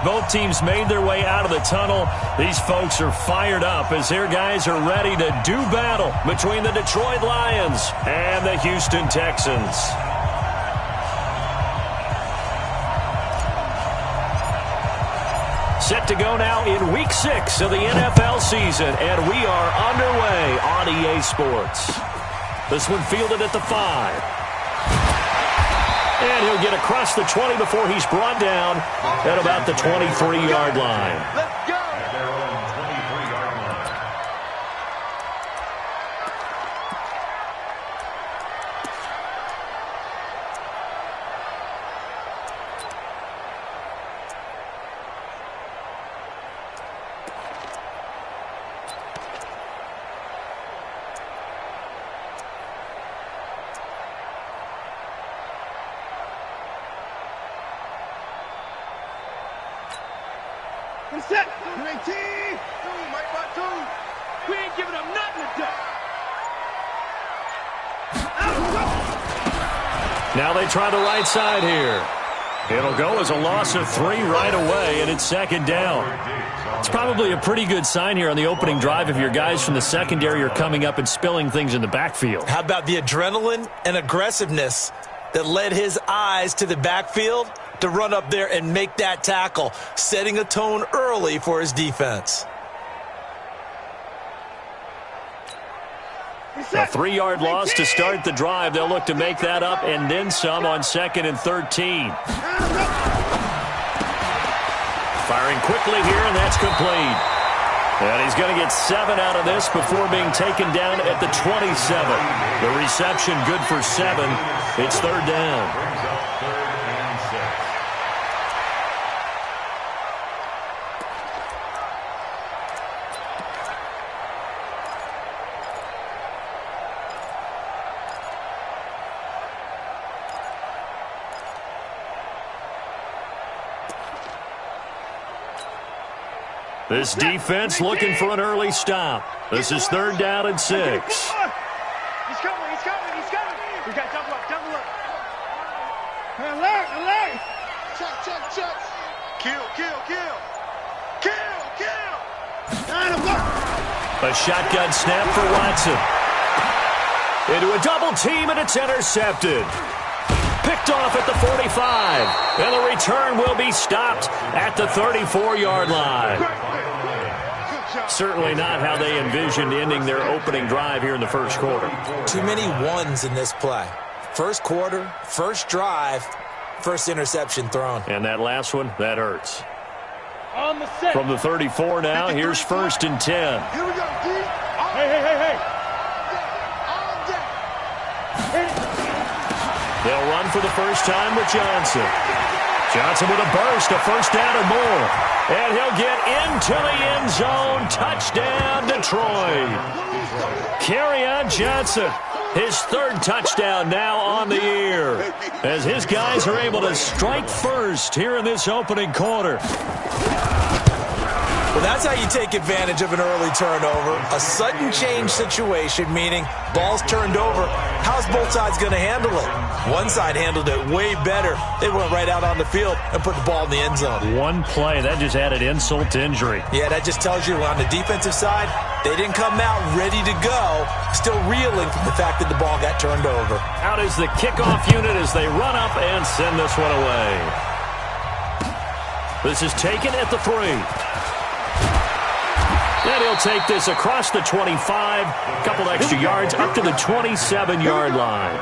Both teams made their way out of the tunnel. These folks are fired up as their guys are ready to do battle between the Detroit Lions and the Houston Texans. Set to go now in Week 6 of the NFL season, and we are underway on EA Sports. This one fielded at the 5. And he'll get across the 20 before he's brought down at about the 23-yard line. Let's go. Set. UAT. Mike by 2. We ain't giving up nothing today. Now they try the right side here. It'll go as a loss of 3 right away, and it's second down. It's probably a pretty good sign here on the opening drive if your guys from the secondary are coming up and spilling things in the backfield. How about the adrenaline and aggressiveness that led his eyes to the backfield to run up there and make that tackle, setting a tone early for his defense. A 3-yard loss to start the drive. They'll look to make that up and then some on 2nd and 13. Firing quickly here, and that's complete. And he's going to get 7 out of this before being taken down at the 27. The reception good for 7. It's 3rd down. This defense looking for an early stop. This is 3rd down and 6. He's coming. We got double up. Alert. Check. Kill. A shotgun snap for Watson. Into a double team, and it's intercepted. Picked off at the 45. And the return will be stopped at the 34-yard line. Certainly not how they envisioned ending their opening drive here in the first quarter. Too many ones in this play. First quarter, first drive, first interception thrown. And that last one, that hurts. On the set. From the 34 now, here's 1st and 10. Here we go, D. Hey. They'll run for the first time with Johnson. Johnson with a burst, a first down and more. And he'll get into the end zone. Touchdown, Detroit. Kerryon Johnson, his 3rd touchdown now on the year, as his guys are able to strike first here in this opening quarter. Well, that's how you take advantage of an early turnover. A sudden change situation, meaning ball's turned over. How's both sides going to handle it? One side handled it way better. They went right out on the field and put the ball in the end zone. One play, that just added insult to injury. Yeah, that just tells you on the defensive side, they didn't come out ready to go, still reeling from the fact that the ball got turned over. Out is the kickoff unit as they run up and send this one away. This is taken at the 3. And he'll take this across the 25, a couple extra yards up to the 27-yard line.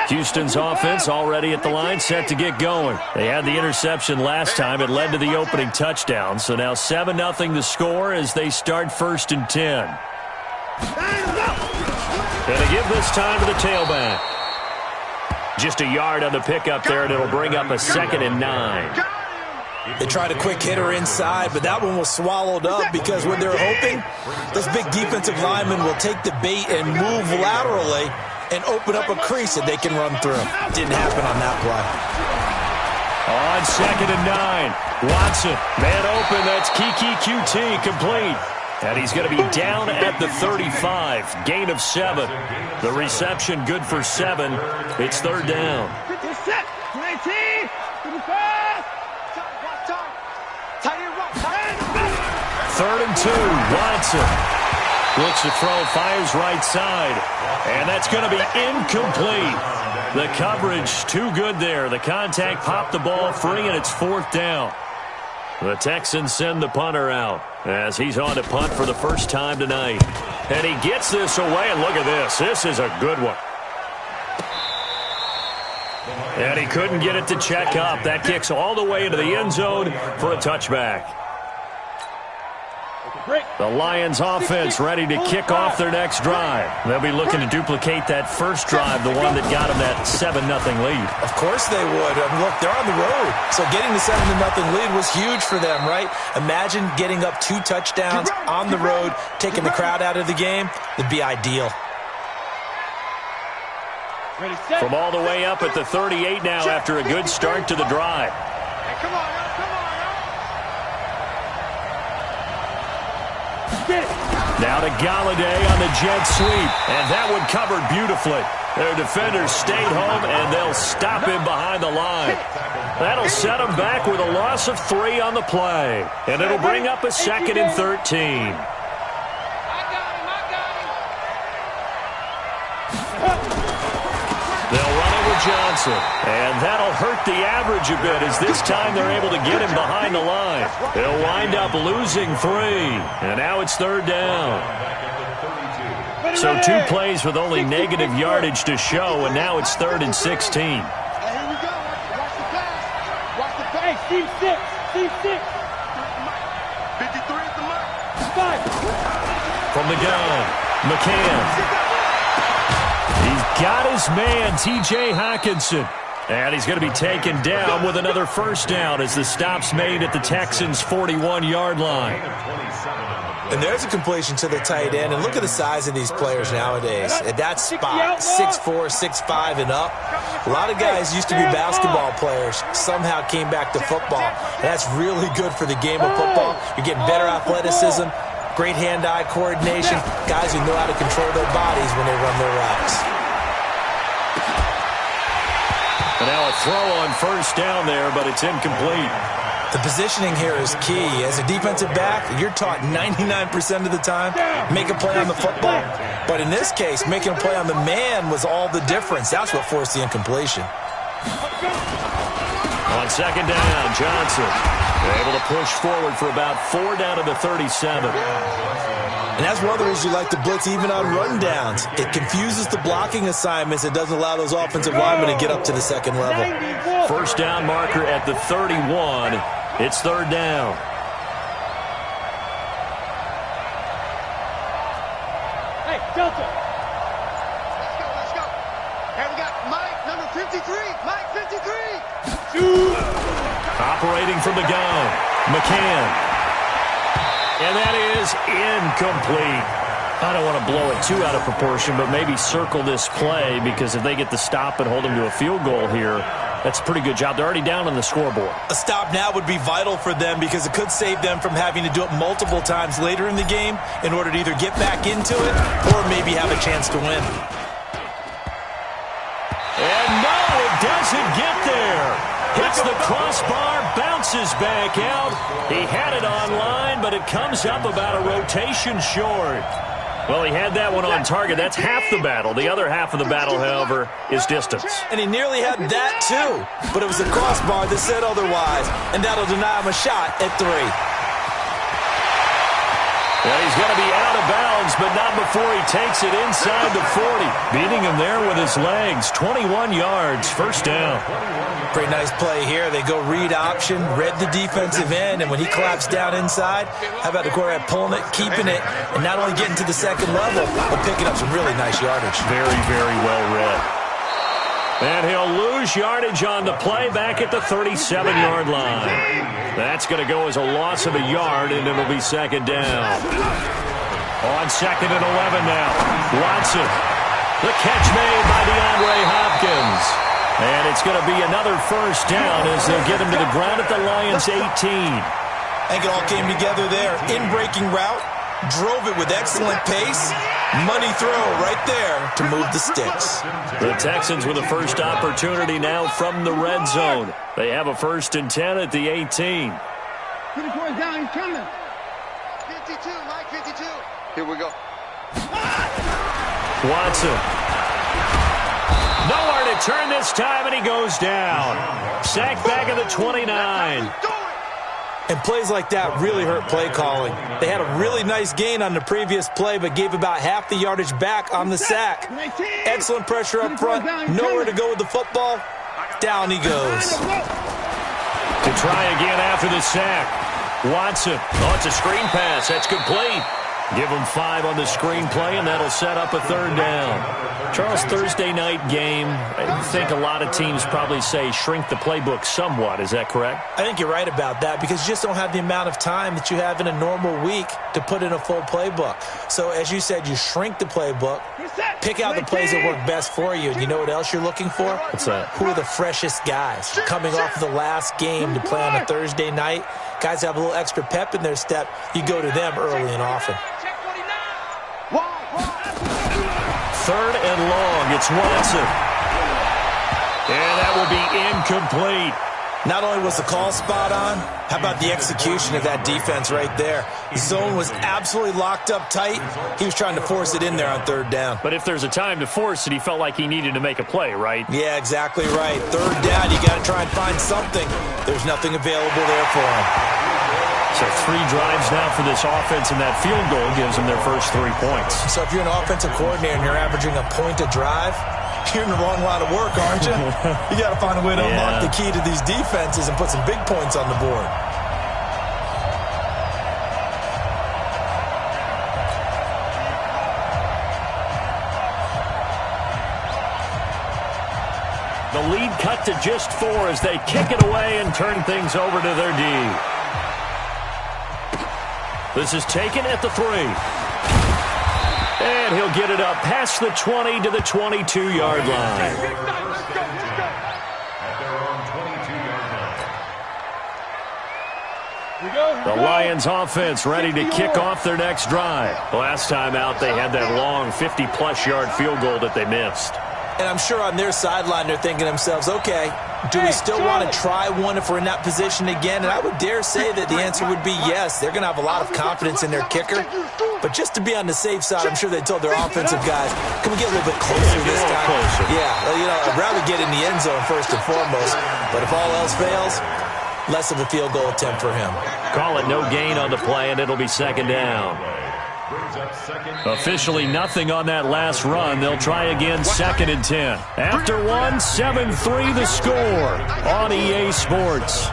Houston's offense already at the line, set to get going. They had the interception last time. It led to the opening touchdown. So now 7-0 the score as they start 1st and 10. And they give this time to the tailback. Just a yard on the pickup there, and it'll bring up a 2nd and 9. They tried a quick hitter inside, but that one was swallowed up because when they're hoping, those big defensive linemen will take the bait and move laterally and open up a crease that they can run through. Didn't happen on that play. On 2nd and 9, Watson, man open, that's Kiki QT complete. And he's going to be down at the 35. Gain of 7. The reception good for 7. It's third down. Set. 19. 55. Third and 2. Watson looks to throw, fires right side. And that's going to be incomplete. The coverage too good there. The contact popped the ball free, and it's fourth down. The Texans send the punter out as he's on to punt for the first time tonight. And he gets this away, and look at this. This is a good one. And he couldn't get it to check up. That kicks all the way into the end zone for a touchback. The Lions offense ready to kick off their next drive. They'll be looking to duplicate that first drive, the one that got them that 7-0 lead. Of course they would. I mean, look, they're on the road. So getting the 7-0 lead was huge for them, right? Imagine getting up 2 touchdowns on the road, taking the crowd out of the game. It'd be ideal. From all the way up at the 38 now after a good start to the drive. Hey, come on, come on, Now to Galladay on the jet sweep. And that one covered beautifully. Their defenders stayed home, and they'll stop him behind the line. That'll set him back with a loss of 3 on the play. And it'll bring up a 2nd and 13. They'll run it with Johnson. And that'll hurt the average a bit as this time they're able to get him behind the line. They'll wind up losing 3. And now it's third down. So 2 plays with only negative yardage to show, and now it's 3rd and 16. Here we go. Watch the pass. Watch the pass. Team 6. Team 6. 53 is the mark. 5. From the gun, McCann. He's got his man, T.J. Hockenson. And he's going to be taken down with another first down as the stop's made at the Texans' 41-yard line. And there's a completion to the tight end. And look at the size of these players nowadays. At that spot, 6'4", 6'5", and up. A lot of guys used to be basketball players, somehow came back to football. And that's really good for the game of football. You're getting better athleticism, great hand-eye coordination, guys who know how to control their bodies when they run their routes. And now a throw on first down there, but it's incomplete. The positioning here is key. As a defensive back, you're taught 99% of the time, make a play on the football. But in this case, making a play on the man was all the difference. That's what forced the incompletion. On second down, Johnson able to push forward for about 4 down to the 37. And that's one of the reasons you like to blitz even on rundowns. It confuses the blocking assignments. It doesn't allow those offensive linemen to get up to the second level. First down marker at the 31. It's third down. Hey, Delta. Let's go. And we got Mike, number 53. Mike, 53. Operating from the gun, McCann. And that is incomplete. I don't want to blow it too out of proportion, but maybe circle this play because if they get the stop and hold them to a field goal here, that's a pretty good job. They're already down on the scoreboard. A stop now would be vital for them because it could save them from having to do it multiple times later in the game in order to either get back into it or maybe have a chance to win. And no, it doesn't get there. Hits the crossbar, bounces back out. He had it online, but it comes up about a rotation short. Well, he had that one on target. That's half the battle. The other half of the battle, however, is distance. And he nearly had that, too. But it was the crossbar that said otherwise. And that'll deny him a shot at 3. And he's going to be out of bounds, but not before he takes it inside the 40. Beating him there with his legs. 21 yards, first down. Pretty nice play here. They go read option, read the defensive end, and when he collapsed down inside, how about the quarterback pulling it, keeping it, and not only getting to the second level, but picking up some really nice yardage. Very, very well read. And he'll lose yardage on the play back at the 37-yard line. That's going to go as a loss of a yard, and it'll be second down. On second and 11 now. Watson. The catch made by DeAndre Hopkins. And it's going to be another first down as they'll get him to the ground at the Lions' 18. I think it all came together there. In-breaking route, drove it with excellent pace. Money throw right there to move the sticks. The Texans with a first opportunity now from the red zone. They have a 1st and 10 at the 18. 24 is down, he's coming. 52, Mike, 52. Here we go. Watson. Nowhere to turn this time, and he goes down. Sacked back at the 29. And plays like that really hurt play calling. They had a really nice gain on the previous play, but gave about half the yardage back on the sack. Excellent pressure up front. Nowhere to go with the football. Down he goes. To try again after the sack. Watson. Oh, it's a screen pass. That's complete. Give him 5 on the screen play, and that'll set up a 3rd down. Charles, Thursday night game, I think a lot of teams probably say shrink the playbook somewhat. Is that correct? I think you're right about that because you just don't have the amount of time that you have in a normal week to put in a full playbook. So, as you said, you shrink the playbook, pick out the plays that work best for you. And you know what else you're looking for? What's that? Who are the freshest guys coming off of the last game to play on a Thursday night? Guys have a little extra pep in their step. You go to them early and often. 3rd and long. It's Watson. And that will be incomplete. Not only was the call spot on, how about the execution of that defense right there? The zone was absolutely locked up tight. He was trying to force it in there on 3rd down. But if there's a time to force it, he felt like he needed to make a play, right? Yeah, exactly right. 3rd down, you got to try and find something. There's nothing available there for him. So 3 drives now for this offense, and that field goal gives them their first 3 points. So if you're an offensive coordinator and you're averaging a point a drive, you're in the wrong line of work, aren't you? You got to find a way to unlock the key to these defenses and put some big points on the board. The lead cut to just 4 as they kick it away and turn things over to their D. This is taken at the 3. And he'll get it up past the 20 to the 22-yard line. The Lions offense ready to kick off their next drive. Last time out, they had that long 50-plus yard field goal that they missed. And I'm sure on their sideline they're thinking to themselves, okay, do we still want to try one if we're in that position again? And I would dare say that the answer would be yes. They're going to have a lot of confidence in their kicker. But just to be on the safe side, I'm sure they told their offensive guys, can we get a little bit closer this time? Yeah, well, you know, I'd rather get in the end zone first and foremost. But if all else fails, less of a field goal attempt for him. Call it no gain on the play, and it'll be 2nd down. Officially nothing on that last run. They'll try again 2nd and 10. After 1, 7-3 the score on EA Sports.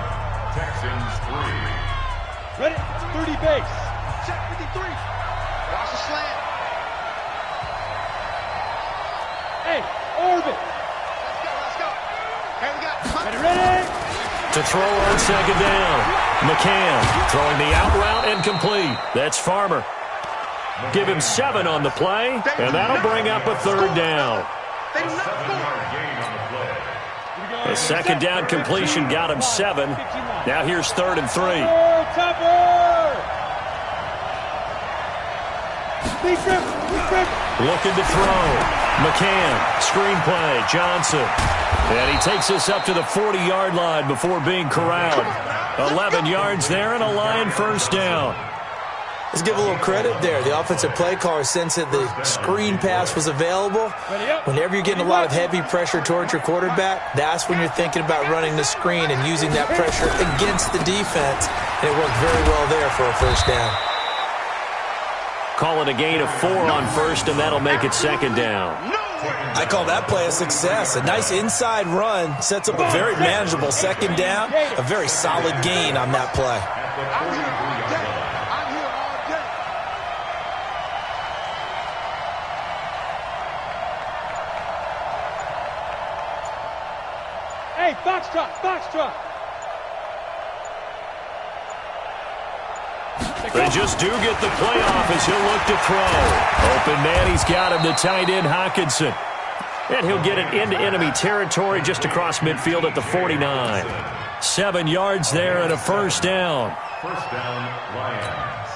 Texans 3. Ready? 30 base. Check 53. Watch the slant. Hey, orbit. Let's go. Hey, we got. Ready? To throw on 2nd down. McCann throwing the out route and complete. That's Farmer. Give him 7 on the play, and that'll bring up a 3rd down. The 2nd down completion got him 7. Now here's 3rd and 3. Looking to throw. McCann, screenplay, Johnson. And he takes us up to the 40-yard line before being corralled. 11 yards there and a Lion 1st down. Let's give a little credit there. The offensive play caller sensed that the screen pass was available. Whenever you're getting a lot of heavy pressure towards your quarterback, that's when you're thinking about running the screen and using that pressure against the defense. And it worked very well there for a 1st down. Call it a gain of 4 on 1st, and that'll make it 2nd down. I call that play a success. A nice inside run sets up a very manageable 2nd down. A very solid gain on that play. Hey, foxtrot. They just do get the playoff as he'll look to throw. Open man, he's got him, the tight end, Hockenson. And he'll get it into enemy territory just across midfield at the 49. 7 yards there and a 1st down. 1st down, Lions.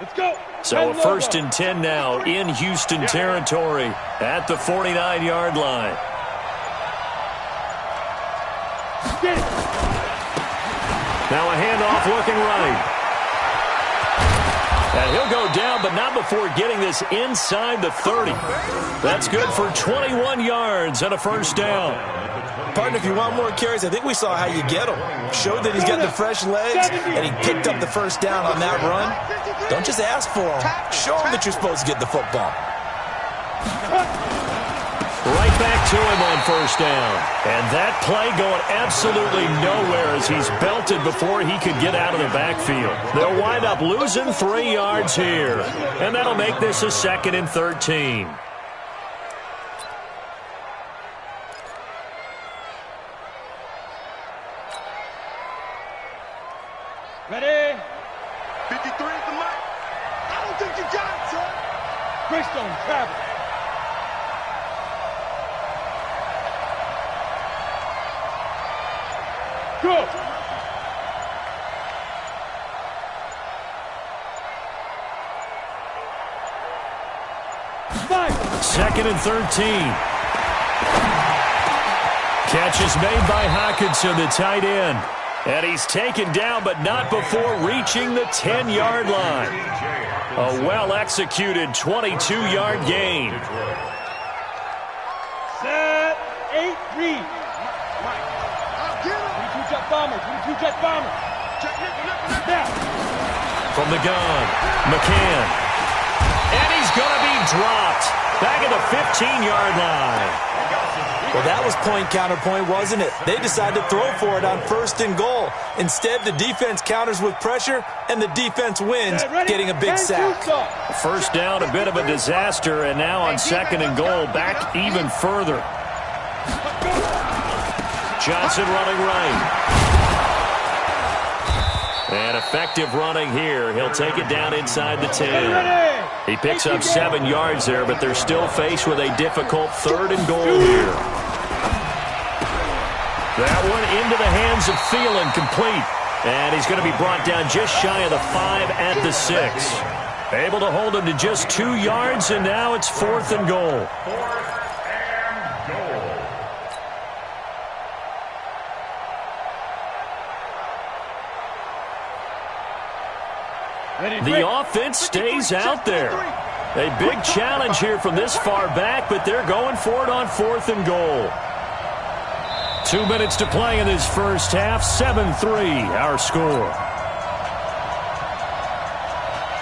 Let's go. So a 1st and 10 now in Houston territory at the 49-yard line. Get it. Now a handoff looking right. And he'll go down, but not before getting this inside the 30. That's good for 21 yards and a 1st down. Partner, if you want more carries, I think we saw how you get him. Showed that he's got the fresh legs, and he picked up the 1st down on that run. Don't just ask for him. Show him that you're supposed to get the football. Right back to him on 1st down. And that play going absolutely nowhere as he's belted before he could get out of the backfield. They'll wind up losing 3 yards here. And that'll make this a 2nd and 13. Ready? 53 is the mark. I don't think you got it, son. Greystone, travel. Go. Five. 2nd and 13. Catch is made by Hockenson, the tight end. And he's taken down, but not before reaching the 10-yard line. A well-executed 22-yard gain. Set. 8, read. 22-jet bombers. 22-jet bombers. Now. From the gun, McCann. And he's going to be dropped. Back at the 15-yard line. Well, that was point-counterpoint, wasn't it? They decided to throw for it on 1st and goal. Instead, the defense counters with pressure, and the defense wins, getting a big sack. 1st down, a bit of a disaster, and now on 2nd and goal, back even further. Johnson running right. And effective running here. He'll take it down inside the 10. He picks up 7 yards there, but they're still faced with a difficult 3rd and goal here. That one into the hands of Thielen, complete. And he's going to be brought down just shy of the 5 at the 6. Able to hold him to just 2 yards, and now it's 4th and goal. The offense stays out there. A big challenge here from this far back, but they're going for it on 4th and goal. 2 minutes to play in this first half. 7-3 our score.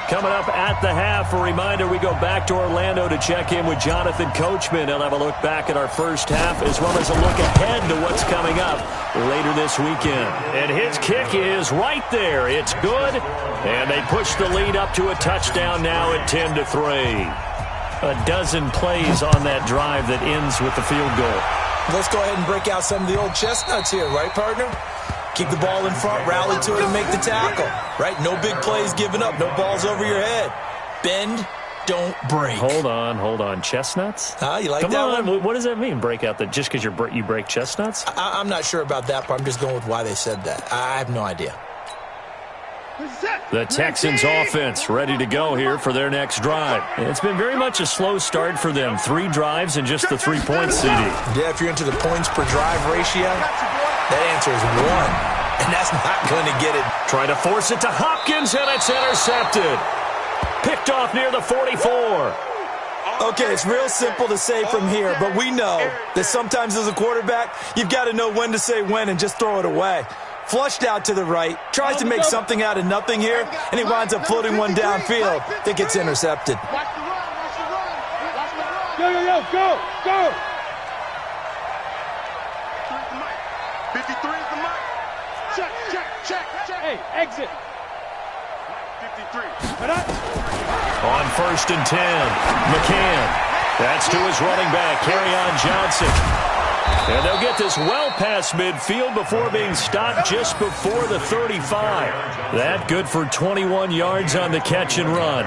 Coming up at the half, a reminder, we go back to Orlando to check in with Jonathan Coachman. He'll have a look back at our first half as well as a look ahead to what's coming up later this weekend. And his kick is right there. It's good. And they push the lead up to a touchdown now at 10-3. A dozen plays on that drive that ends with the field goal. Let's go ahead and break out some of the old chestnuts here, right, partner? Keep the ball in front, rally to it, and make the tackle. Right? No big plays given up. No balls over your head. Bend, don't break. Hold on. Chestnuts? You like Come that on. one? What does that mean, break out? Just because you break chestnuts? I'm not sure about that part. I'm just going with why they said that. I have no idea. The Texans offense ready to go here for their next drive. It's been very much a slow start for them. 3 drives and just the 3-point CD. Yeah, if you're into the points per drive ratio, that answer is 1. And that's not going to get it. Trying to force it to Hopkins, and it's intercepted. Picked off near the 44. Okay, it's real simple to say from here, but we know that sometimes as a quarterback, you've got to know when to say when and just throw it away. Flushed out to the right, tries to make something out of nothing here, and he winds up floating one downfield that gets intercepted. Go! 53 is the mark. Check. Hey, exit. 53. On 1st and 10, McCann. That's to his running back, Kerryon Johnson. And they'll get this well past midfield before being stopped just before the 35. That good for 21 yards on the catch and run.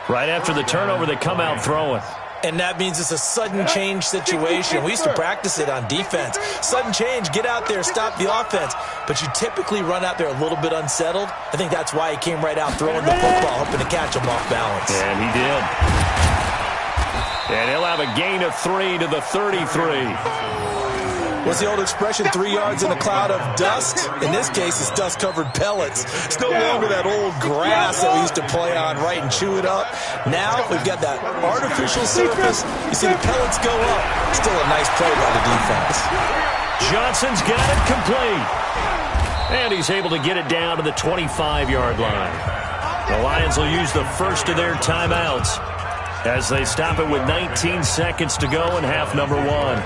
Right after the turnover, they come out throwing. And that means it's a sudden change situation. We used to practice it on defense. Sudden change, get out there, stop the offense. But you typically run out there a little bit unsettled. I think that's why he came right out throwing the football, hoping to catch him off balance. And he did. And he'll have a gain of 3 to the 33. What's the old expression, 3 yards in a cloud of dust? In this case, it's dust-covered pellets. It's no longer that old grass that we used to play on, right, and chew it up. Now we've got that artificial surface. You see the pellets go up. Still a nice play by the defense. Johnson's got it complete. And he's able to get it down to the 25-yard line. The Lions will use the first of their timeouts as they stop it with 19 seconds to go in half number 1.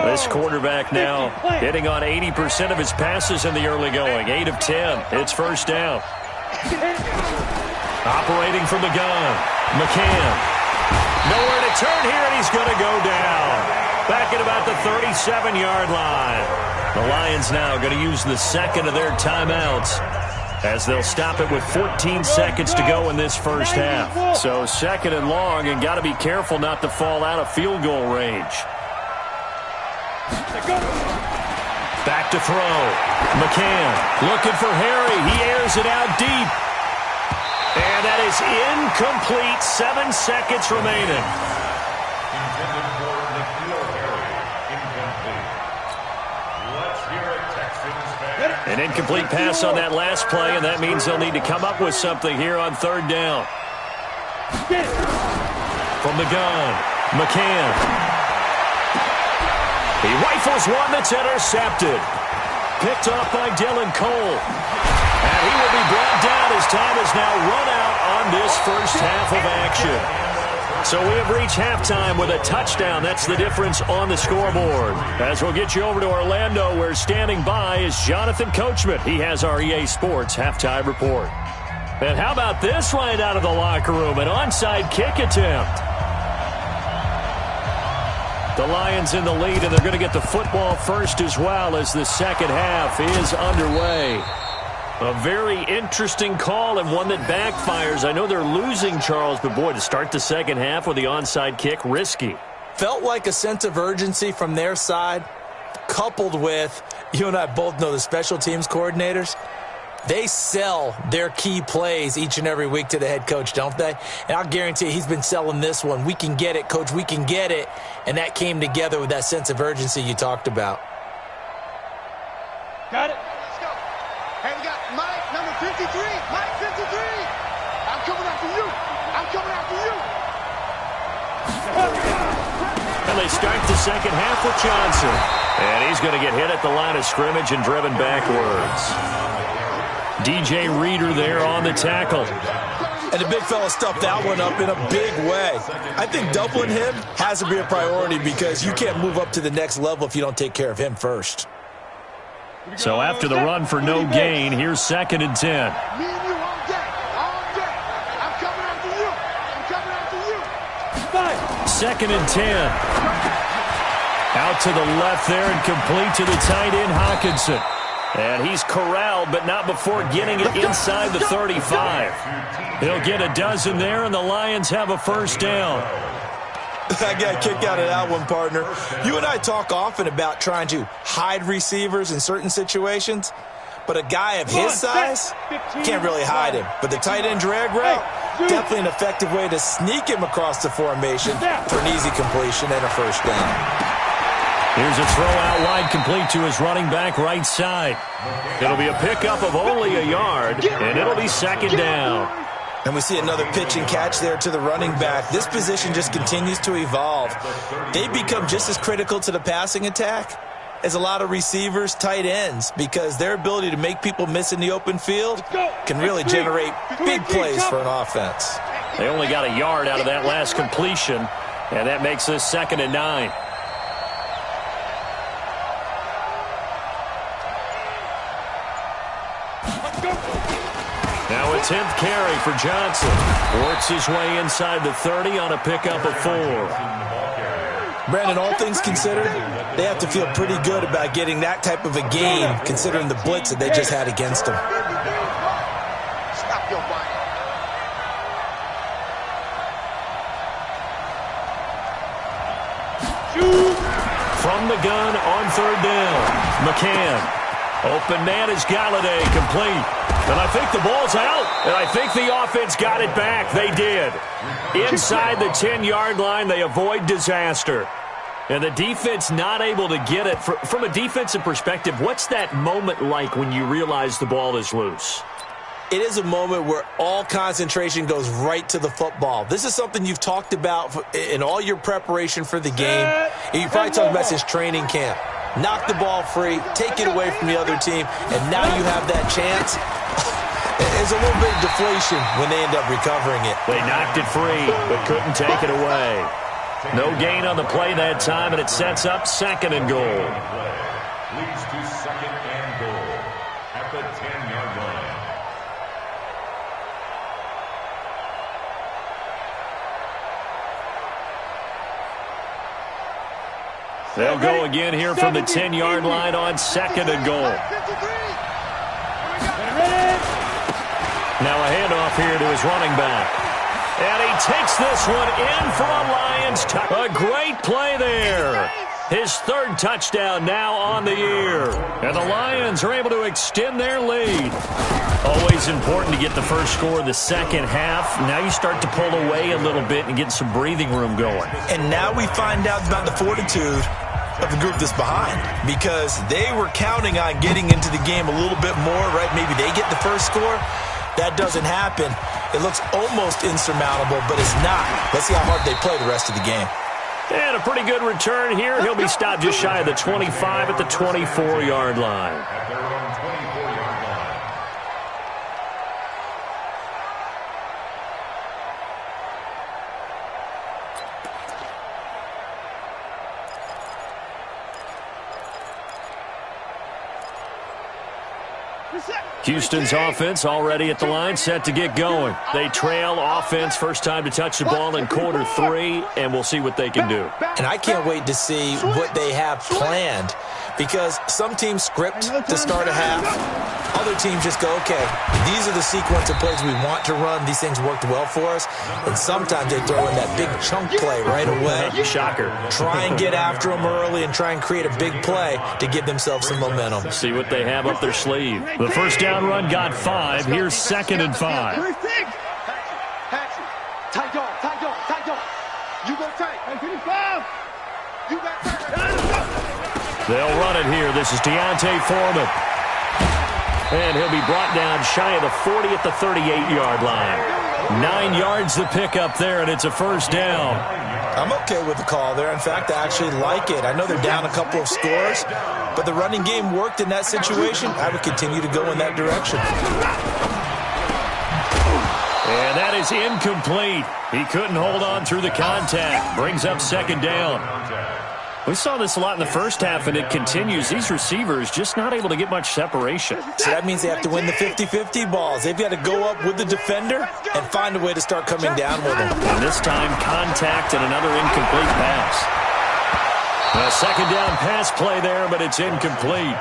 This quarterback now hitting on 80% of his passes in the early going. 8 of 10. It's first down. Operating from the gun. McCann. Nowhere to turn here, and he's going to go down. Back at about the 37-yard line. The Lions now going to use the second of their timeouts as they'll stop it with 14 seconds to go in this first half. So second and long, and got to be careful not to fall out of field goal range. Back to throw. McCann looking for Harry. He airs it out deep. And that is incomplete. 7 seconds remaining. An incomplete pass on that last play, and that means they'll need to come up with something here on third down. From the gun, McCann. He rifles one that's intercepted. Picked off by Dylan Cole. And he will be brought down as time is now run out on this first half of action. So we have reached halftime with a touchdown. That's the difference on the scoreboard. As we'll get you over to Orlando, where standing by is Jonathan Coachman. He has our EA Sports halftime report. And how about this right out of the locker room? An onside kick attempt. The Lions in the lead, and they're going to get the football first as well as the second half is underway. A very interesting call and one that backfires. I know they're losing, Charles, but boy, to start the second half with the onside kick, risky. Felt like a sense of urgency from their side, coupled with, you and I both know the special teams coordinators. They sell their key plays each and every week to the head coach, don't they? And I'll guarantee he's been selling this one. We can get it, coach, we can get it. And that came together with that sense of urgency you talked about. Got it. Let's go. Hey, we got Mike, number 53. Mike, 53. I'm coming after you. I'm coming after you. And they start the second half with Johnson. And he's going to get hit at the line of scrimmage and driven backwards. DJ Reader there on the tackle. And the big fella stuffed that one up in a big way. I think doubling him has to be a priority because you can't move up to the next level if you don't take care of him first. So after the run for no gain, here's 2nd and 10. Me and you all day. All day. I'm coming after you. I'm coming after you. 2nd and 10. Out to the left there and complete to the tight end, Hawkinson. And he's corralled, but not before getting it inside the 35. He'll get a dozen there, and the Lions have a first down. I got a kick out of that one, partner. You and I talk often about trying to hide receivers in certain situations, but a guy of his size can't really hide him. But the tight end drag route, definitely an effective way to sneak him across the formation for an easy completion and a first down. Here's a throw out wide, complete to his running back right side. It'll be a pickup of only a yard, and it'll be 2nd down. And we see another pitch and catch there to the running back. This position just continues to evolve. They become just as critical to the passing attack as a lot of receivers, tight ends, because their ability to make people miss in the open field can really generate big plays for an offense. They only got a yard out of that last completion, and that makes this 2nd and 9. 10th carry for Johnson. Works his way inside the 30 on a pickup of 4. Brandon, all things considered, they have to feel pretty good about getting that type of a game, considering the blitz that they just had against them. Stop your body. From the gun on 3rd down. McCann. Open man is Galladay, complete. And I think the ball's out. And I think the offense got it back. They did. Inside the 10-yard line, they avoid disaster. And the defense not able to get it. From a defensive perspective, what's that moment like when you realize the ball is loose? It is a moment where all concentration goes right to the football. This is something you've talked about in all your preparation for the game. And you probably talked about since training camp. Knock the ball free, take it away from the other team, and now you have that chance. There's a little bit of deflation when they end up recovering it. They knocked it free, but couldn't take it away. No gain on the play that time, and it sets up 2nd and goal. Leads to 2nd and goal at the 10-yard line. They'll go again here from the 10-yard line on 2nd and goal. Now a handoff here to his running back. And he takes this one in for a Lions touchdown. A great play there. His 3rd touchdown now on the year. And the Lions are able to extend their lead. Always important to get the first score of the second half. Now you start to pull away a little bit and get some breathing room going. And now we find out about the fortitude of the group that's behind, because they were counting on getting into the game a little bit more, right? Maybe they get the first score. That doesn't happen. It looks almost insurmountable, but it's not. Let's see how hard they play the rest of the game. And a pretty good return here. He'll be stopped just shy of the 25 at the 24-yard line. At their own 24-yard line. Houston's offense already at the line, set to get going. They trail offense, first time to touch the ball in quarter 3, and we'll see what they can do. And I can't wait to see what they have planned, because some teams script to start a half. Other teams just go, okay, these are the sequence of plays we want to run. These things worked well for us. And sometimes they throw in that big chunk play right away. Shocker. Try and get after them early and try and create a big play to give themselves some momentum. See what they have up their sleeve. The first down run got 5. Here's 2nd and 5. Tight dog. You go tight. You got tight. They'll run it here. This is Deontay Foreman. And he'll be brought down shy of the 40 at the 38-yard line. 9 yards to pick up there, and it's a first down. I'm okay with the call there. In fact, I actually like it. I know they're down a couple of scores, but the running game worked in that situation. I would continue to go in that direction. And that is incomplete. He couldn't hold on through the contact. Brings up 2nd down. We saw this a lot in the first half, and it continues. These receivers just not able to get much separation. So that means they have to win the 50-50 balls. They've got to go up with the defender and find a way to start coming down with them. And this time, contact and another incomplete pass. A 2nd down pass play there, but it's incomplete.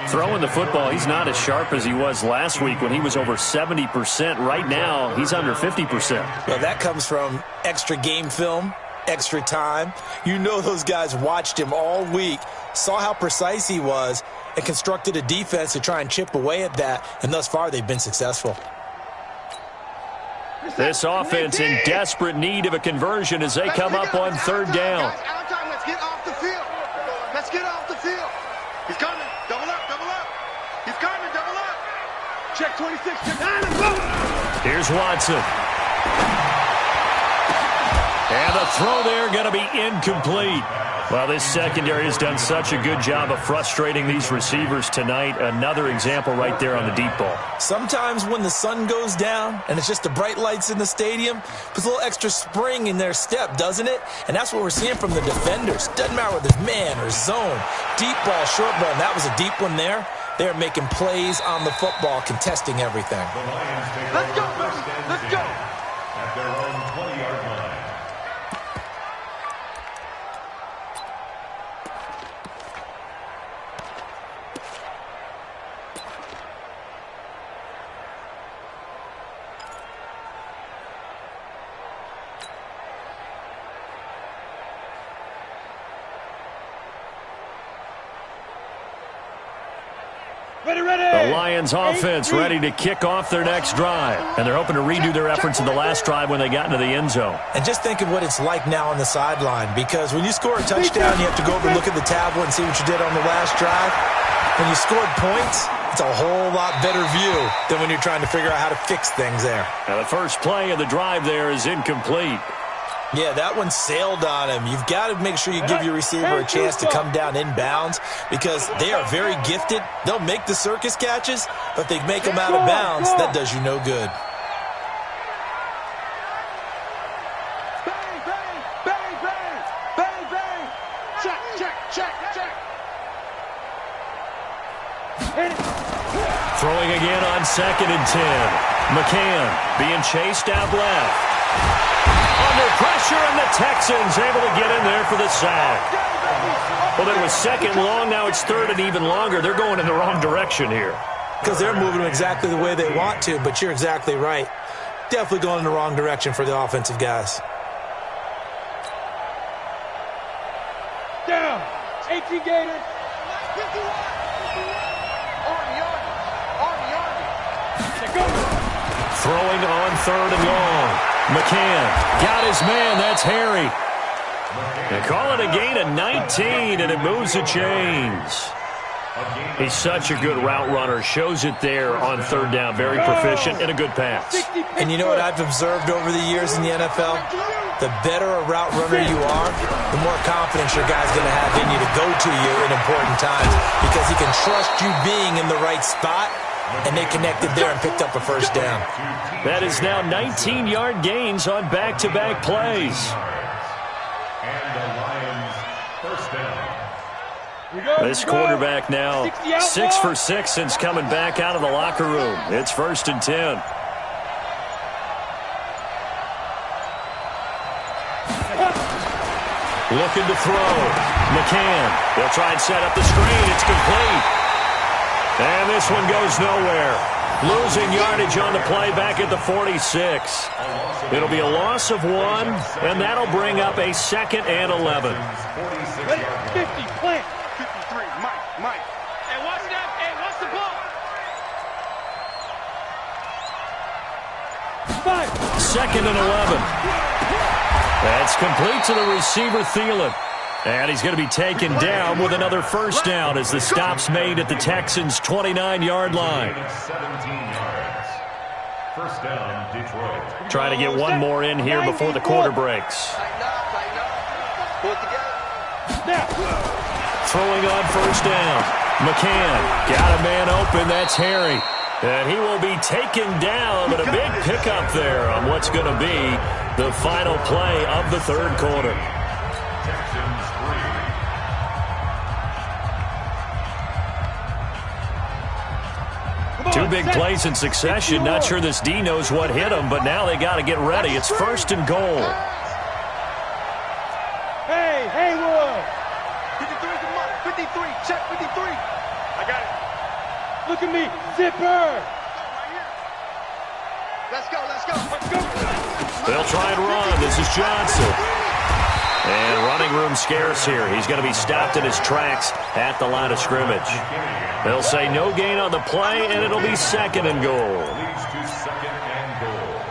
Throwing the football, he's not as sharp as he was last week when he was over 70%. Right now, he's under 50%. Well, that comes from extra game film, extra time. You know those guys watched him all week, saw how precise he was, and constructed a defense to try and chip away at that, and thus far they've been successful. This offense in desperate need of a conversion as they come up on 3rd down. Let's get off the field. Let's get off the field. He's coming. Double up. He's coming. Double up. Check 26. Check 9. Here's Watson. And the throw there going to be incomplete. Well, this secondary has done such a good job of frustrating these receivers tonight. Another example right there on the deep ball. Sometimes when the sun goes down and it's just the bright lights in the stadium, puts a little extra spring in their step, doesn't it? And that's what we're seeing from the defenders. Doesn't matter whether it's man or zone. Deep ball, short ball, and that was a deep one there. They're making plays on the football, contesting everything. Let's go, baby. Let's go. At their own 20-yard line. The Lions offense ready to kick off their next drive. And they're hoping to redo their efforts in the last drive when they got into the end zone. And just think of what it's like now on the sideline, because when you score a touchdown, you have to go over and look at the tablet and see what you did on the last drive. When you scored points, it's a whole lot better view than when you're trying to figure out how to fix things there. Now the first play of the drive there is incomplete. Yeah, that one sailed on him. You've got to make sure you give your receiver a chance to come down inbounds because they are very gifted. They'll make the circus catches, but they make them out of bounds. That does you no good. Bang, bang, bang, bang, bang, bang. Check, check, check, check. Throwing again on 2nd and 10. McCann being chased out left. Under pressure, and the Texans able to get in there for the sack. Well, it was second long. Now it's third and even longer. They're going in the wrong direction here. Because they're moving them exactly the way they want to, but you're exactly right. Definitely going in the wrong direction for the offensive guys. Down. 18 Gators. Throwing on 3rd and long. McCann got his man. That's Harry. They call it a gain of 19, and it moves the chains. He's such a good route runner. Shows it there on 3rd down. Very proficient and a good pass. And you know what I've observed over the years in the NFL? The better a route runner you are, the more confidence your guy's going to have in you to go to you in important times because he can trust you being in the right spot. And they connected there and picked up a first down. That is now 19-yard gains on back-to-back plays. And the Lions first down. This quarterback now 6 for 6 since coming back out of the locker room. It's 1st and 10. Looking to throw. McCann. They'll try and set up the screen. It's complete. And this one goes nowhere. Losing yardage on the play back at the 46. It'll be a loss of 1, and that'll bring up a 2nd and 11. 50, plant. 53, Mike. Hey, watch that. Hey, watch the ball. 5. 2nd and 11. That's complete to the receiver, Thielen. And he's going to be taken down with another first down as the stop's made at the Texans' 29-yard line. 17 yards. First down, Detroit. Trying to get one more in here before the quarter breaks. Tighten up. Pull it together. Throwing on first down. McCann got a man open. That's Harry. And he will be taken down, but a big pickup there on what's going to be the final play of the 3rd quarter. Texans 3. 2 big plays in succession. Not sure this D knows what hit him, but now they got to get ready. It's 1st and goal. Hey, Haywood. 53 is the mark. 53, check 53. I got it. Look at me. Zipper. Let's go, let's go. Let's go. They'll try and run. This is Johnson. And running room scarce here. He's going to be stopped in his tracks at the line of scrimmage. They'll say no gain on the play, and it'll be 2nd and goal. Leads to 2nd and goal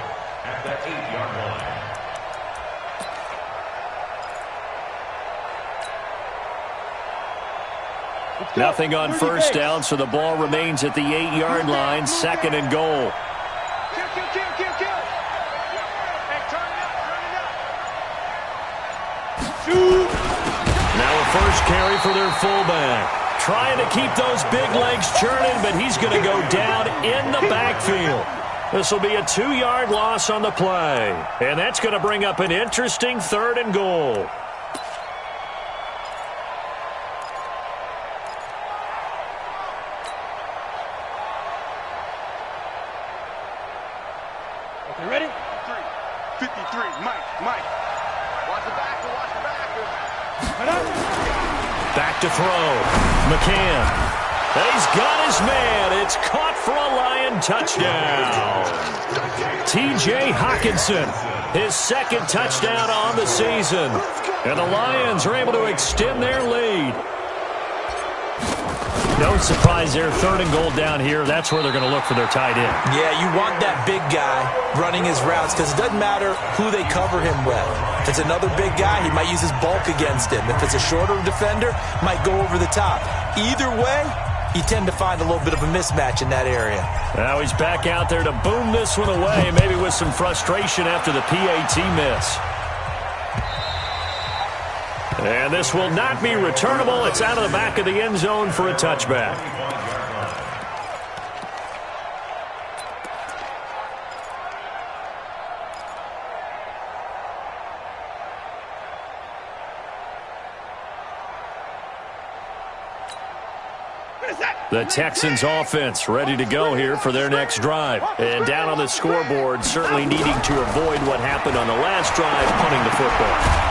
at the 8-yard line. Nothing on first down, so the ball remains at the 8-yard line. 2nd and goal. Kill. Hey, turn it up. Now a first carry for their fullback. Trying to keep those big legs churning, but he's going to go down in the backfield. This will be a 2-yard loss on the play. And that's going to bring up an interesting 3rd and goal. 53, Mike. Watch the backer. Back to throw. McCann. He's got his man. It's caught for a Lion touchdown. T.J. Hockenson, his second touchdown on the season. And the Lions are able to extend their lead. No surprise there. 3rd and goal down here. That's where they're going to look for their tight end. Yeah, you want that big guy running his routes because it doesn't matter who they cover him with. If it's another big guy, he might use his bulk against him. If it's a shorter defender, might go over the top. Either way, you tend to find a little bit of a mismatch in that area. Now he's back out there to boom this one away, maybe with some frustration after the PAT miss. And this will not be returnable. It's out of the back of the end zone for a touchback. The Texans offense ready to go here for their next drive. And down on the scoreboard, certainly needing to avoid what happened on the last drive, punting the football.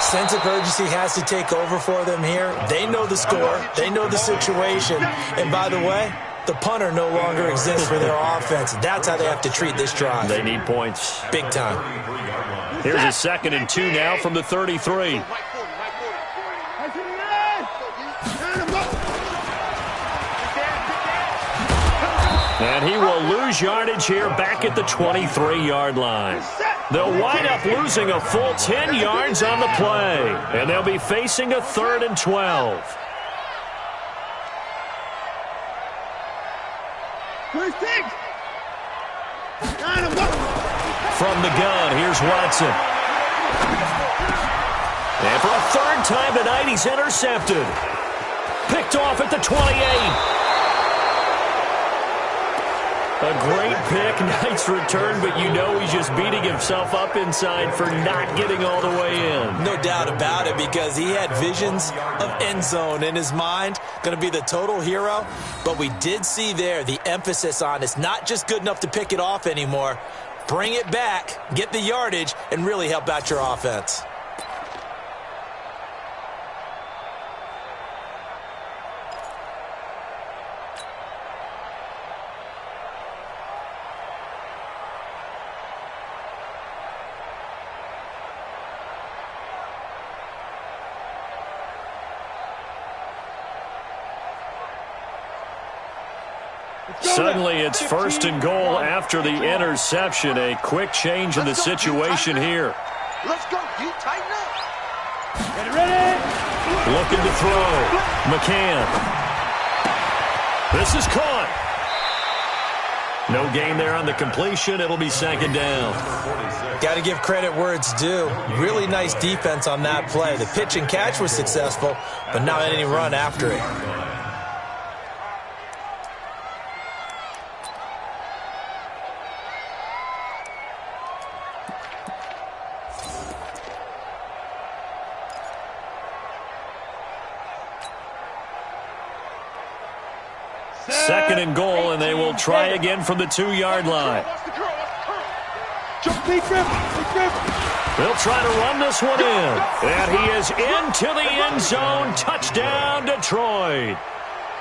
Sense of urgency has to take over for them here. They know the score. They know the situation. And by the way, the punter no longer exists for their offense. That's how they have to treat this drive. They need points. Big time. Here's a 2nd and 2 now from the 33. And he will lose yardage here back at the 23-yard line. They'll wind up losing a full 10 yards on the play. And they'll be facing a 3rd and 12. From the gun, here's Watson. And for a 3rd time tonight, he's intercepted. Picked off at the 28. A great pick, nice return, but you know he's just beating himself up inside for not getting all the way in. No doubt about it, because he had visions of end zone in his mind. Going to be the total hero. But we did see there the emphasis on it's not just good enough to pick it off anymore. Bring it back, get the yardage, and really help out your offense. Suddenly it's 1st and goal after the interception. A quick change in the situation here. Let's go. You tighten up. Ready? Looking to throw. McCann. This is caught. No gain there on the completion. It'll be 2nd down. Got to give credit where it's due. Really nice defense on that play. The pitch and catch was successful, but not any run after it. Second and goal, and they will try again from the 2-yard line. They'll try to run this one in. And he is into the end zone. Touchdown, Detroit.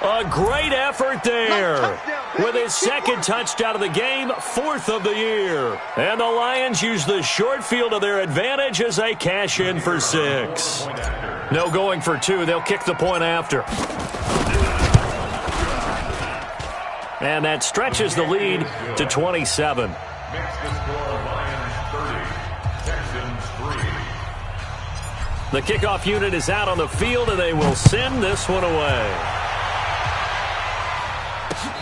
A great effort there. With his 2nd touchdown of the game, 4th of the year. And the Lions use the short field to their advantage as they cash in for 6. No going for 2. They'll kick the point after. And that stretches the lead to 27. Makes the score Lions 30, Texans 3. The kickoff unit is out on the field, and they will send this one away.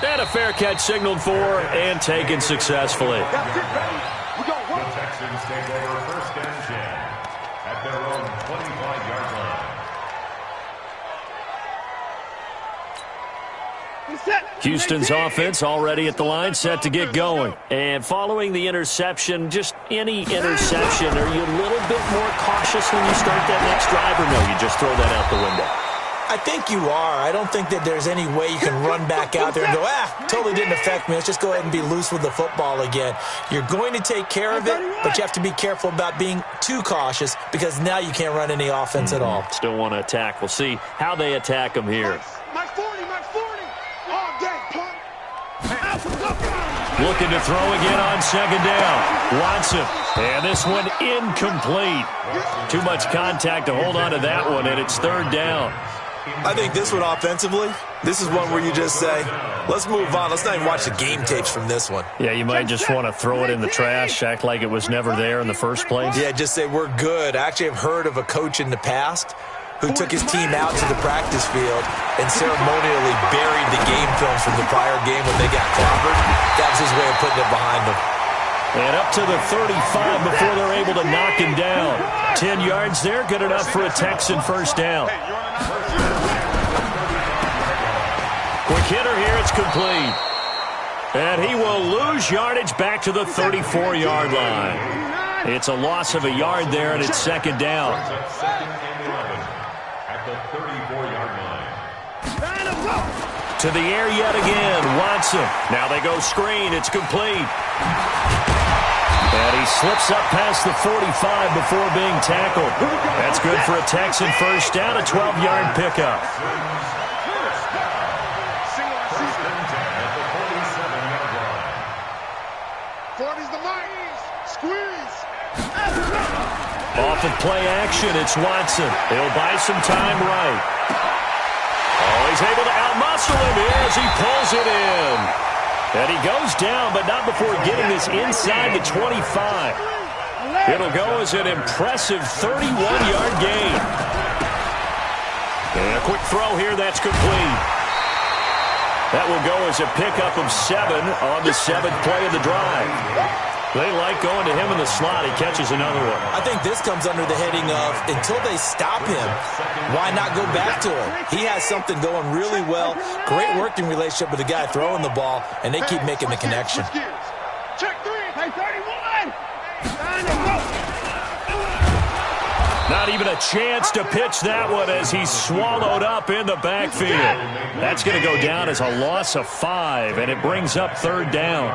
And a fair catch signaled for and taken successfully. The Texans take over 1st and 10 at their own 25-yard line. Houston's offense already at the line, set to get going. And following the interception, just any interception, are you a little bit more cautious when you start that next drive, or no, you just throw that out the window? I think you are. I don't think that there's any way you can run back out there and go, totally didn't affect me. Let's just go ahead and be loose with the football again. You're going to take care of it, but you have to be careful about being too cautious because now you can't run any offense at all. Still want to attack. We'll see how they attack them here. Mike 40, Mike 40. All day, punk. Looking to throw again on second down. Watson. And this one incomplete. Too much contact to hold on to that one, and it's third down. I think this one offensively, this is one where you just say, let's move on. Let's not even watch the game tapes from this one. Yeah, you might just want to throw it in the trash, act like it was never there in the first place. Yeah, just say we're good. I actually have heard of a coach in the past who took his team out to the practice field and ceremonially buried the game films from the prior game when they got clobbered. That was his way of putting it behind them. And up to the 35 before they're able to knock him down. 10 yards there, good enough for a Texan first down. Quick hitter here, it's complete. And he will lose yardage back to the 34-yard line. It's a loss of a yard there, and it's second down. At the 34-yard line. To the air yet again, Watson. Now they go screen, it's complete. And he slips up past the 45 before being tackled. That's good for a Texan first down, a 12-yard pickup. Off of play action, it's Watson. He'll buy some time right. Oh, he's able to outmuscle him here as he pulls it in. And he goes down, but not before getting this inside the 25. It'll go as an impressive 31-yard gain. And a quick throw here, that's complete. That will go as a pickup of 7 on the 7th play of the drive. They like going to him in the slot. He catches another one. I think this comes under the heading of until they stop him, why not go back to him? He has something going really well. Great working relationship with the guy throwing the ball, and they keep making the connection. Check 3. Hey, 31. Not even a chance to pitch that one as he's swallowed up in the backfield. That's going to go down as a loss of 5, and it brings up third down.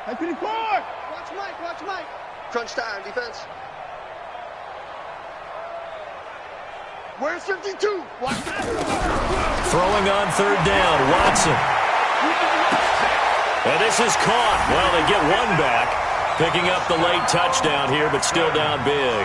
Hey, 54. Watch Mike, watch Mike. Crunch time, defense. Where's 52? Watch that. Throwing on third down, Watson. And this is caught. Well, they get one back, picking up the late touchdown here, but still down big.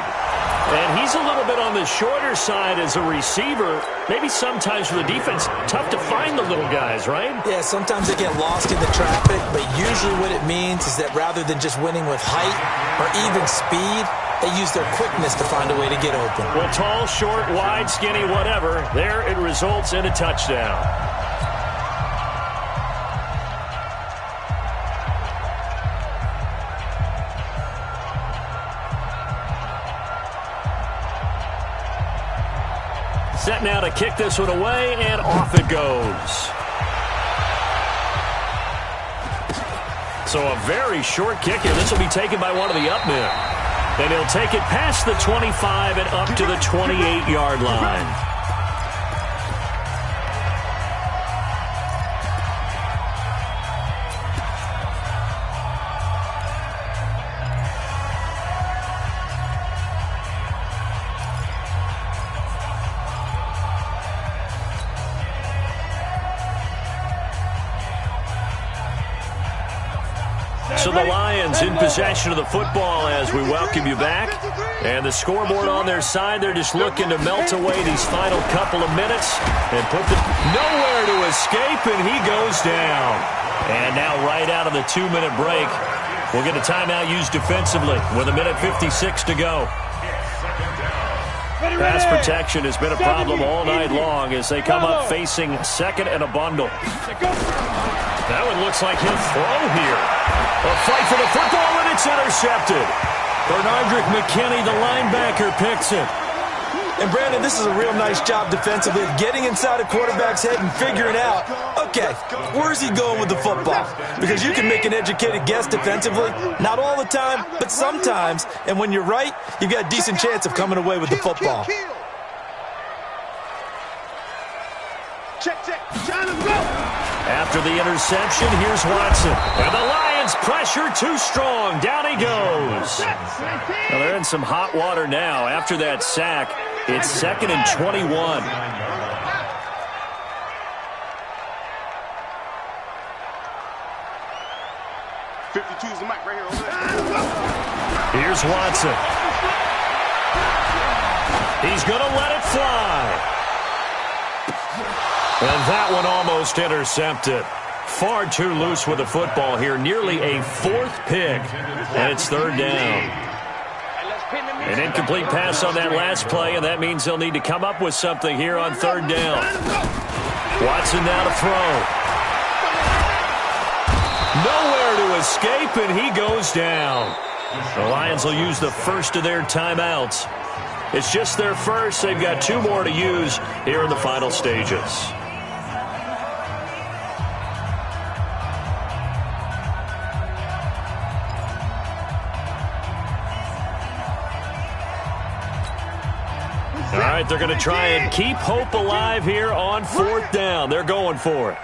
And he's a little bit on the shorter side as a receiver. Maybe sometimes for the defense, tough to find the little guys, right? Yeah, sometimes they get lost in the traffic, but usually what it means is that rather than just winning with height or even speed, they use their quickness to find a way to get open. Well, tall, short, wide, skinny, whatever, there it results in a touchdown. Set now to kick this one away, and off it goes. So a very short kick here. This will be taken by one of the up men. And he'll take it past the 25 and up to the 28-yard line. So the Lions in possession of the football as we welcome you back. And the scoreboard on their side, they're just looking to melt away these final couple of minutes and put them nowhere to escape, and he goes down. And now right out of the 2-minute break, we'll get a timeout used defensively with 1:56 to go. Pass protection has been a problem all night long as they come up facing second and a bundle. That one looks like he'll throw here. A fight for the football, and it's intercepted. Bernardrick McKinney, the linebacker, picks it. And, Brandon, this is a real nice job defensively of getting inside a quarterback's head and figuring out, okay, where's he going with the football? Because you can make an educated guess defensively, not all the time, but sometimes. And when you're right, you've got a decent chance of coming away with the football. Check. John, let's go. After the interception, here's Watson. And the Lions pressure too strong. Down he goes. Well, they're in some hot water now. After that sack, it's 2nd and 21. 52 is the mic right here. Over there. Here's Watson. He's going to let it fly. And that one almost intercepted. Far too loose with the football here. Nearly a 4th pick. And it's 3rd down. An incomplete pass on that last play, and that means they'll need to come up with something here on 3rd down. Watson now to throw. Nowhere to escape, and he goes down. The Lions will use the first of their timeouts. It's just their first. They've got 2 more to use here in the final stages. All right, they're going to try and keep hope alive here on 4th down. They're going for it.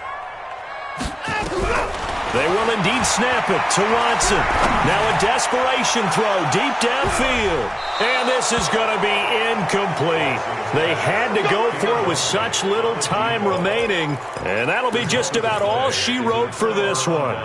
They will indeed snap it to Watson. Now a desperation throw deep downfield. And this is going to be incomplete. They had to go for it with such little time remaining. And that'll be just about all she wrote for this one.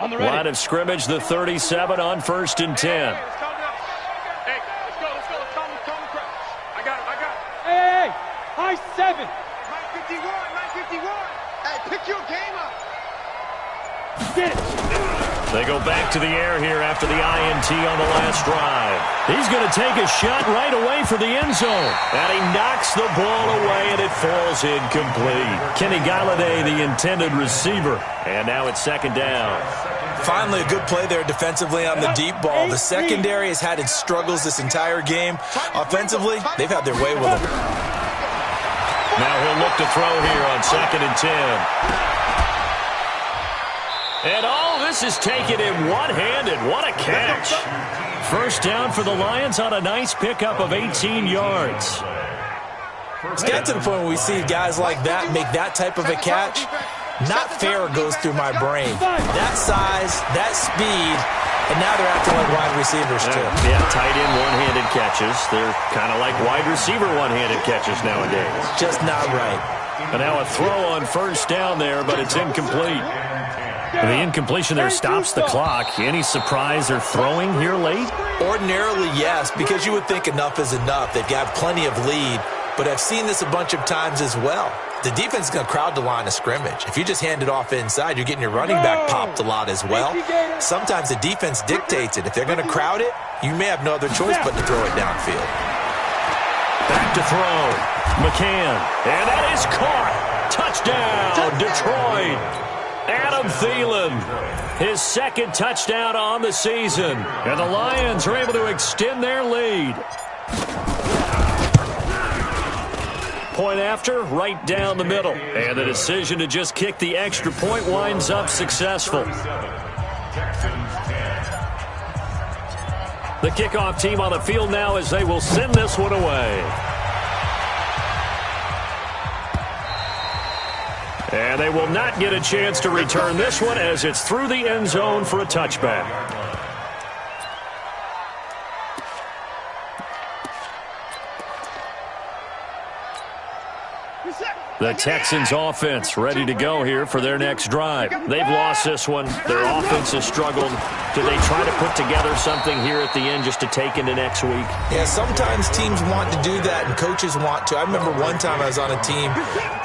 Line of scrimmage, the 37 on 1st and 10. Hey, let's go. Calm the crowd. I got it. Hey, high 7. 951. Hey, pick your game up. Get it. They go back to the air here after the INT on the last drive. He's going to take a shot right away for the end zone. And he knocks the ball away, and it falls incomplete. Kenny Galladay, the intended receiver. And now it's 2nd down. Finally, a good play there defensively on the deep ball. The secondary has had its struggles this entire game. Offensively, they've had their way with them. Now he'll look to throw here on 2nd and 10. And all this is taken in one-handed. What a catch. 1st down for the Lions on a nice pickup of 18 yards. It's got to the point where we see guys like that make that type of a catch. Not fair goes through my brain. That size, that speed, and now they're acting like wide receivers too. Yeah, tight end one-handed catches. They're kind of like wide receiver one-handed catches nowadays. Just not right. And now a throw on 1st down there, but it's incomplete. And the incompletion there stops the clock. Any surprise they're throwing here late? Ordinarily, yes, because you would think enough is enough. They've got plenty of lead, but I've seen this a bunch of times as well. The defense is going to crowd the line of scrimmage. If you just hand it off inside, you're getting your running back popped a lot as well. Sometimes the defense dictates it. If they're going to crowd it, you may have no other choice but to throw it downfield. Back to throw. McCann. And that is caught. Touchdown, Detroit. Adam Thielen. His 2nd touchdown on the season. And the Lions are able to extend their lead. Point after, right down the middle. And the decision to just kick the extra point winds up successful. The kickoff team on the field now as they will send this one away. And they will not get a chance to return this one as it's through the end zone for a touchback. The Texans offense ready to go here for their next drive. They've lost this one. Their offense has struggled. Do they try to put together something here at the end just to take into next week? Yeah, sometimes teams want to do that and coaches want to. I remember one time I was on a team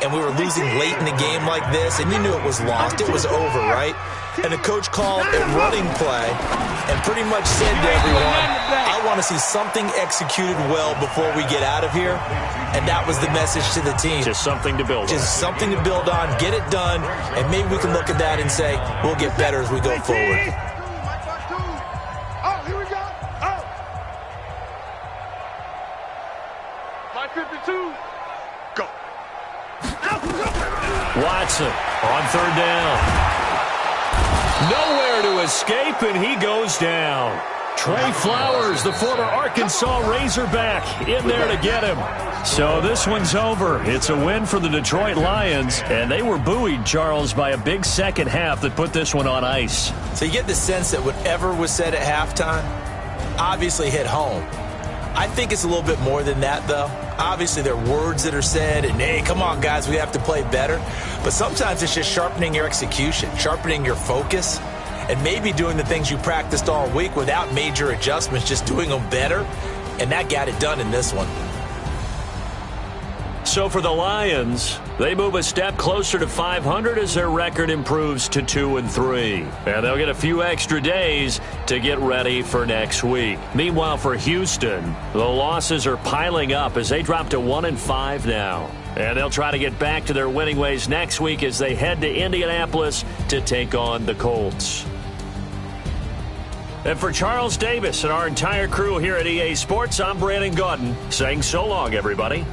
and we were losing late in a game like this, and you knew it was lost. It was over, right? And the coach called a running play and pretty much said to everyone, I want to see something executed well before we get out of here. And that was the message to the team. Just something to build on. Just something to build on, get it done, and maybe we can look at that and say, we'll get better as we go forward. Oh, here we go. Oh. My 52. Go. Watson on third down. Nowhere to escape, and he goes down. Trey Flowers, the former Arkansas Razorback, in there to get him. So this one's over. It's a win for the Detroit Lions, and they were buoyed, Charles, by a big second half that put this one on ice. So you get the sense that whatever was said at halftime obviously hit home. I think it's a little bit more than that, though. Obviously, there are words that are said, and, hey, come on, guys, we have to play better. But sometimes it's just sharpening your execution, sharpening your focus, and maybe doing the things you practiced all week without major adjustments, just doing them better. And that got it done in this one. So for the Lions, they move a step closer to 500 as their record improves to 2-3. And they'll get a few extra days to get ready for next week. Meanwhile, for Houston, the losses are piling up as they drop to 1-5 now. And they'll try to get back to their winning ways next week as they head to Indianapolis to take on the Colts. And for Charles Davis and our entire crew here at EA Sports, I'm Brandon Gaudin saying so long, everybody.